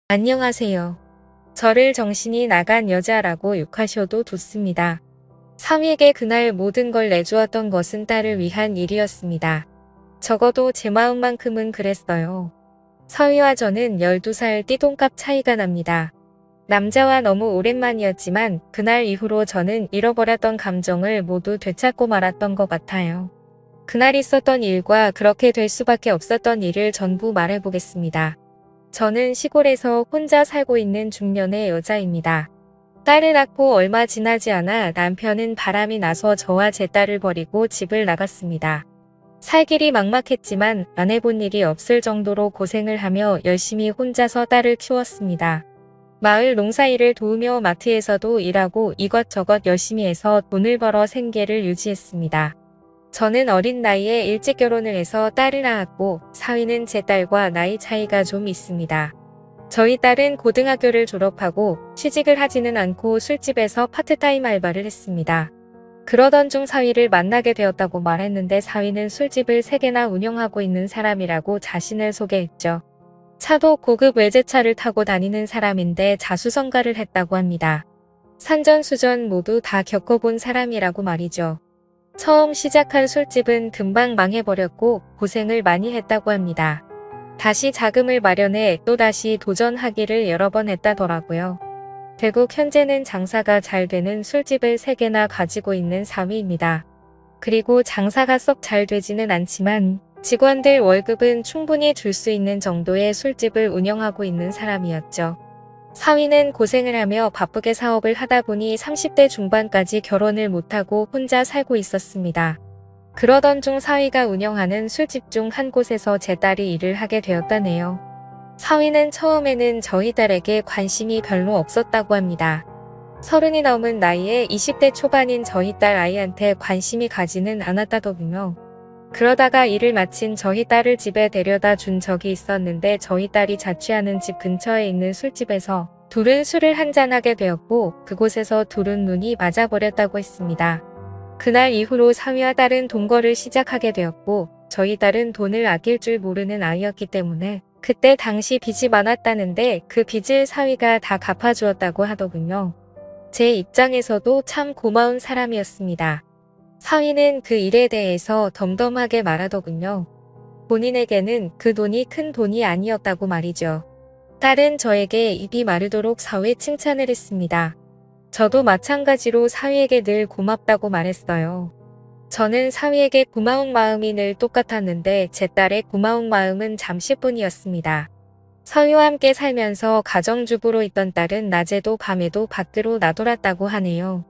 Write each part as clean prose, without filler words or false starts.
안녕하세요. 저를 정신이 나간 여자라고 욕하셔도 좋습니다. 사위에게 그날 모든 걸 내주었던 것은 딸을 위한 일이었습니다. 적어도 제 마음만큼은 그랬어요. 사위와 저는 12살 띠동갑 차이가 납니다. 남자와 너무 오랜만이었지만 그날 이후로 저는 잃어버렸던 감정을 모두 되찾고 말았던 것 같아요. 그날 있었던 일과 그렇게 될 수밖에 없었던 일을 전부 말해보겠습니다. 저는 시골에서 혼자 살고 있는 중년의 여자입니다. 딸을 낳고 얼마 지나지 않아 남편은 바람이 나서 저와 제 딸을 버리고 집을 나갔습니다. 살 길이 막막했지만 안 해본 일이 없을 정도로 고생을 하며 열심히 혼자서 딸을 키웠습니다. 마을 농사일을 도우며 마트에서도 일하고 이것저것 열심히 해서 돈을 벌어 생계를 유지했습니다. 저는 어린 나이에 일찍 결혼을 해서 딸을 낳았고 사위는 제 딸과 나이 차이가 좀 있습니다. 저희 딸은 고등학교를 졸업하고 취직을 하지는 않고 술집에서 파트타임 알바를 했습니다. 그러던 중 사위를 만나게 되었다고 말했는데 사위는 술집을 3개나 운영하고 있는 사람이라고 자신을 소개했죠. 차도 고급 외제차를 타고 다니는 사람인데 자수성가를 했다고 합니다. 산전수전 모두 다 겪어본 사람이라고 말이죠. 처음 시작한 술집은 금방 망해버렸고 고생을 많이 했다고 합니다. 다시 자금을 마련해 또다시 도전하기를 여러 번 했다더라고요. 결국 현재는 장사가 잘 되는 술집을 3개나 가지고 있는 사위입니다. 그리고 장사가 썩 잘 되지는 않지만 직원들 월급은 충분히 줄 수 있는 정도의 술집을 운영하고 있는 사람이었죠. 사위는 고생을 하며 바쁘게 사업을 하다 보니 30대 중반까지 결혼을 못하고 혼자 살고 있었습니다. 그러던 중 사위가 운영하는 술집 중 한 곳에서 제 딸이 일을 하게 되었다네요. 사위는 처음에는 저희 딸에게 관심이 별로 없었다고 합니다. 30이 넘은 나이에 20대 초반인 저희 딸 아이한테 관심이 가지는 않았다더군요. 그러다가 일을 마친 저희 딸을 집에 데려다 준 적이 있었는데 저희 딸이 자취하는 집 근처에 있는 술집에서 둘은 술을 한잔하게 되었고 그곳에서 둘은 눈이 맞아버렸다고 했습니다. 그날 이후로 사위와 딸은 동거를 시작하게 되었고 저희 딸은 돈을 아낄 줄 모르는 아이였기 때문에 그때 당시 빚이 많았다는데 그 빚을 사위가 다 갚아주었다고 하더군요. 제 입장에서도 참 고마운 사람이었습니다. 사위는 그 일에 대해서 덤덤하게 말하더군요. 본인에게는 그 돈이 큰 돈이 아니었다고 말이죠. 딸은 저에게 입이 마르도록 사위 칭찬을 했습니다. 저도 마찬가지로 사위에게 늘 고맙다고 말했어요. 저는 사위에게 고마운 마음이 늘 똑같았는데 제 딸의 고마운 마음은 잠시뿐이었습니다. 사위와 함께 살면서 가정주부로 있던 딸은 낮에도 밤에도 밖으로 나돌았다고 하네요.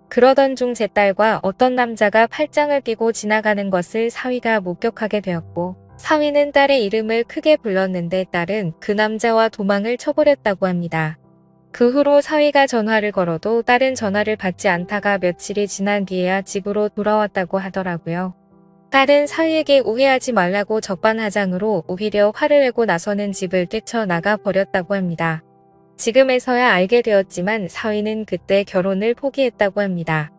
그러던 중 제 딸과 어떤 남자가 팔짱을 끼고 지나가는 것을 사위가 목격하게 되었고 사위는 딸의 이름을 크게 불렀는데 딸은 그 남자와 도망을 쳐버렸다고 합니다. 그 후로 사위가 전화를 걸어도 딸은 전화를 받지 않다가 며칠이 지난 뒤에야 집으로 돌아왔다고 하더라고요. 딸은 사위에게 오해하지 말라고 적반하장으로 오히려 화를 내고 나서는 집을 뛰쳐나가 버렸다고 합니다. 지금에서야 알게 되었지만 사위는 그때 결혼을 포기했다고 합니다.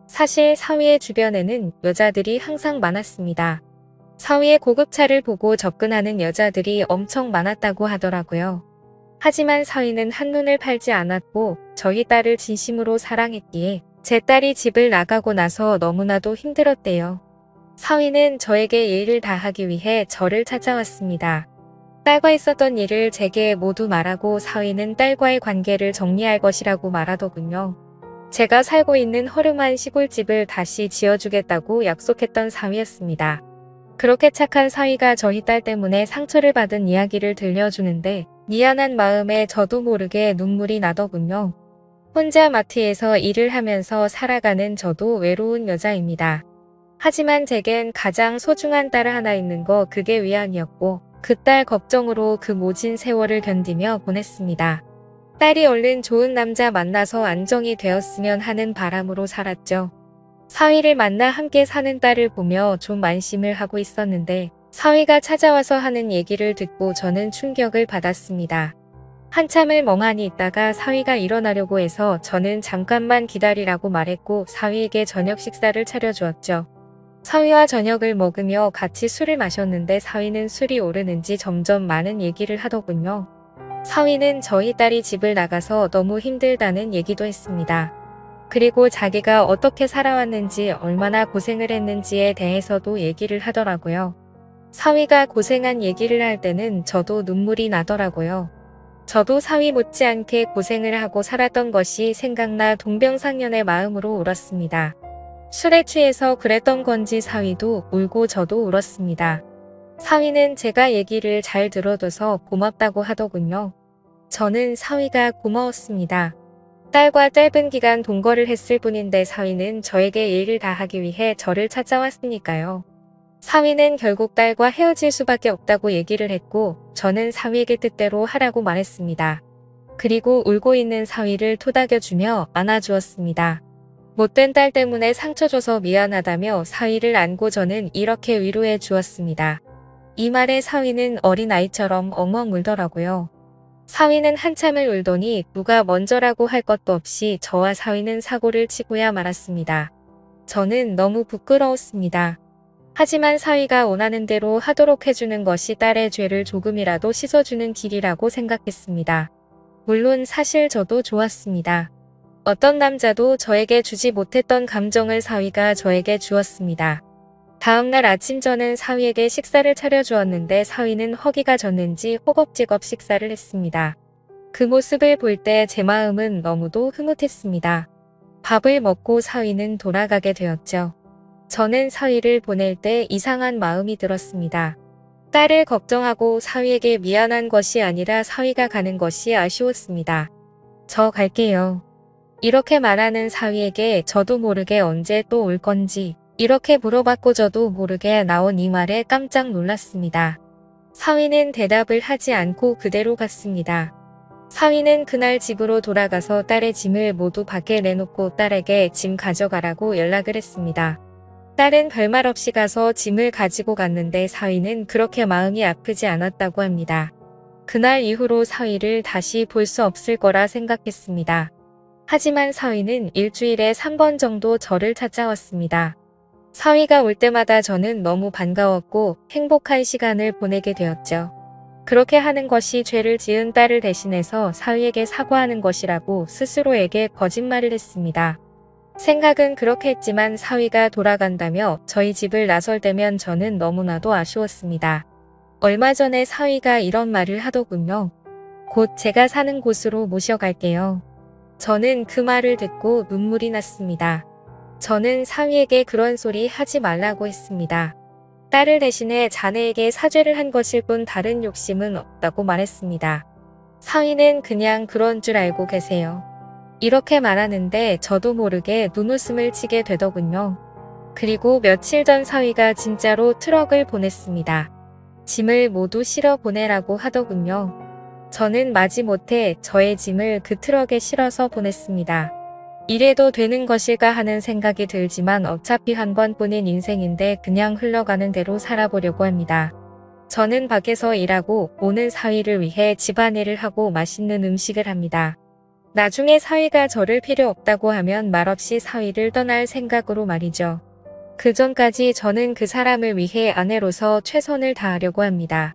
사실 사위의 주변에는 여자들이 항상 많았습니다. 사위의 고급차를 보고 접근하는 여자들이 엄청 많았다고 하더라고요. 하지만 사위는 한눈을 팔지 않았고 저희 딸을 진심으로 사랑했기에 제 딸이 집을 나가고 나서 너무나도 힘들었대요. 사위는 저에게 예의를 다하기 위해 저를 찾아왔습니다. 딸과 있었던 일을 제게 모두 말하고 사위는 딸과의 관계를 정리할 것이라고 말하더군요. 제가 살고 있는 허름한 시골집을 다시 지어주겠다고 약속했던 사위였습니다. 그렇게 착한 사위가 저희 딸 때문에 상처를 받은 이야기를 들려주는데 미안한 마음에 저도 모르게 눈물이 나더군요. 혼자 마트에서 일을 하면서 살아가는 저도 외로운 여자입니다. 하지만 제겐 가장 소중한 딸 하나 있는 거 그게 위안이었고 그 딸 걱정으로 그 모진 세월을 견디며 보냈습니다. 딸이 얼른 좋은 남자 만나서 안정이 되었으면 하는 바람으로 살았죠. 사위를 만나 함께 사는 딸을 보며 좀 안심을 하고 있었는데 사위가 찾아와서 하는 얘기를 듣고 저는 충격을 받았습니다. 한참을 멍하니 있다가 사위가 일어나려고 해서 저는 잠깐만 기다리라고 말했고 사위에게 저녁 식사를 차려주었죠. 사위와 저녁을 먹으며 같이 술을 마셨는데 사위는 술이 오르는지 점점 많은 얘기를 하더군요. 사위는 저희 딸이 집을 나가서 너무 힘들다는 얘기도 했습니다. 그리고 자기가 어떻게 살아왔는지 얼마나 고생을 했는지에 대해서도 얘기를 하더라고요. 사위가 고생한 얘기를 할 때는 저도 눈물이 나더라고요. 저도 사위 못지않게 고생을 하고 살았던 것이 생각나 동병상련의 마음으로 울었습니다. 술에 취해서 그랬던 건지 사위도 울고 저도 울었습니다. 사위는 제가 얘기를 잘 들어줘서 고맙다고 하더군요. 저는 사위가 고마웠습니다. 딸과 짧은 기간 동거를 했을 뿐인데 사위는 저에게 예의를 다하기 위해 저를 찾아왔으니까요. 사위는 결국 딸과 헤어질 수밖에 없다고 얘기를 했고 저는 사위에게 뜻대로 하라고 말했습니다. 그리고 울고 있는 사위를 토닥여주며 안아주었습니다. 못된 딸 때문에 상처 줘서 미안하다며 사위를 안고 저는 이렇게 위로해 주었습니다. 이 말에 사위는 어린아이처럼 엉엉 울더라고요. 사위는 한참을 울더니 누가 먼저라고 할 것도 없이 저와 사위는 사고를 치고야 말았습니다. 저는 너무 부끄러웠습니다. 하지만 사위가 원하는 대로 하도록 해주는 것이 딸의 죄를 조금이라도 씻어주는 길이라고 생각했습니다. 물론 사실 저도 좋았습니다. 어떤 남자도 저에게 주지 못했던 감정을 사위가 저에게 주었습니다. 다음날 아침 저는 사위에게 식사를 차려주었는데 사위는 허기가 졌는지 허겁지겁 식사를 했습니다. 그 모습을 볼 때 제 마음은 너무도 흐뭇했습니다. 밥을 먹고 사위는 돌아가게 되었죠. 저는 사위를 보낼 때 이상한 마음이 들었습니다. 딸을 걱정하고 사위에게 미안한 것이 아니라 사위가 가는 것이 아쉬웠습니다. 저 갈게요. 이렇게 말하는 사위에게 저도 모르게 언제 또 올 건지 이렇게 물어봤고 저도 모르게 나온 이 말에 깜짝 놀랐습니다. 사위는 대답을 하지 않고 그대로 갔습니다. 사위는 그날 집으로 돌아가서 딸의 짐을 모두 밖에 내놓고 딸에게 짐 가져가라고 연락을 했습니다. 딸은 별말 없이 가서 짐을 가지고 갔는데 사위는 그렇게 마음이 아프지 않았다고 합니다. 그날 이후로 사위를 다시 볼 수 없을 거라 생각했습니다. 하지만 사위는 일주일에 3번 정도 저를 찾아왔습니다. 사위가 올 때마다 저는 너무 반가웠고 행복한 시간을 보내게 되었죠. 그렇게 하는 것이 죄를 지은 딸을 대신해서 사위에게 사과하는 것이라고 스스로에게 거짓말을 했습니다. 생각은 그렇게 했지만 사위가 돌아간다며 저희 집을 나설 때면 저는 너무나도 아쉬웠습니다. 얼마 전에 사위가 이런 말을 하더군요. 곧 제가 사는 곳으로 모셔갈게요. 저는 그 말을 듣고 눈물이 났습니다. 저는 사위에게 그런 소리 하지 말라고 했습니다. 딸을 대신해 자네에게 사죄를 한 것일 뿐 다른 욕심은 없다고 말했습니다. 사위는 그냥 그런 줄 알고 계세요. 이렇게 말하는데 저도 모르게 눈웃음을 치게 되더군요. 그리고 며칠 전 사위가 진짜로 트럭을 보냈습니다. 짐을 모두 실어 보내라고 하더군요. 저는 마지못해 저의 짐을 그 트럭에 실어서 보냈습니다. 이래도 되는 것일까 하는 생각이 들지만 어차피 한 번뿐인 인생인데 그냥 흘러가는 대로 살아보려고 합니다. 저는 밖에서 일하고 오는 사위를 위해 집안일을 하고 맛있는 음식을 합니다. 나중에 사위가 저를 필요 없다고 하면 말없이 사위를 떠날 생각으로 말이죠. 그 전까지 저는 그 사람을 위해 아내로서 최선을 다하려고 합니다.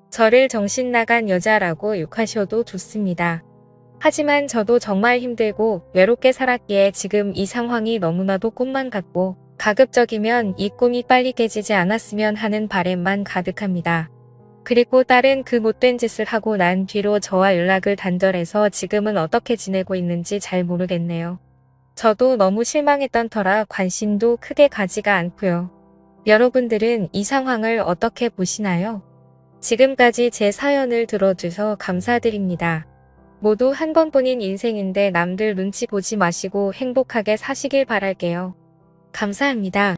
저를 정신 나간 여자라고 욕하셔도 좋습니다. 하지만 저도 정말 힘들고 외롭게 살았기에 지금 이 상황이 너무나도 꿈만 같고 가급적이면 이 꿈이 빨리 깨지지 않았으면 하는 바램만 가득합니다. 그리고 딸은 그 못된 짓을 하고 난 뒤로 저와 연락을 단절해서 지금은 어떻게 지내고 있는지 잘 모르겠네요. 저도 너무 실망했던 터라 관심도 크게 가지가 않고요. 여러분들은 이 상황을 어떻게 보시나요? 지금까지 제 사연을 들어주셔서 감사드립니다. 모두 한 번뿐인 인생인데 남들 눈치 보지 마시고 행복하게 사시길 바랄게요. 감사합니다.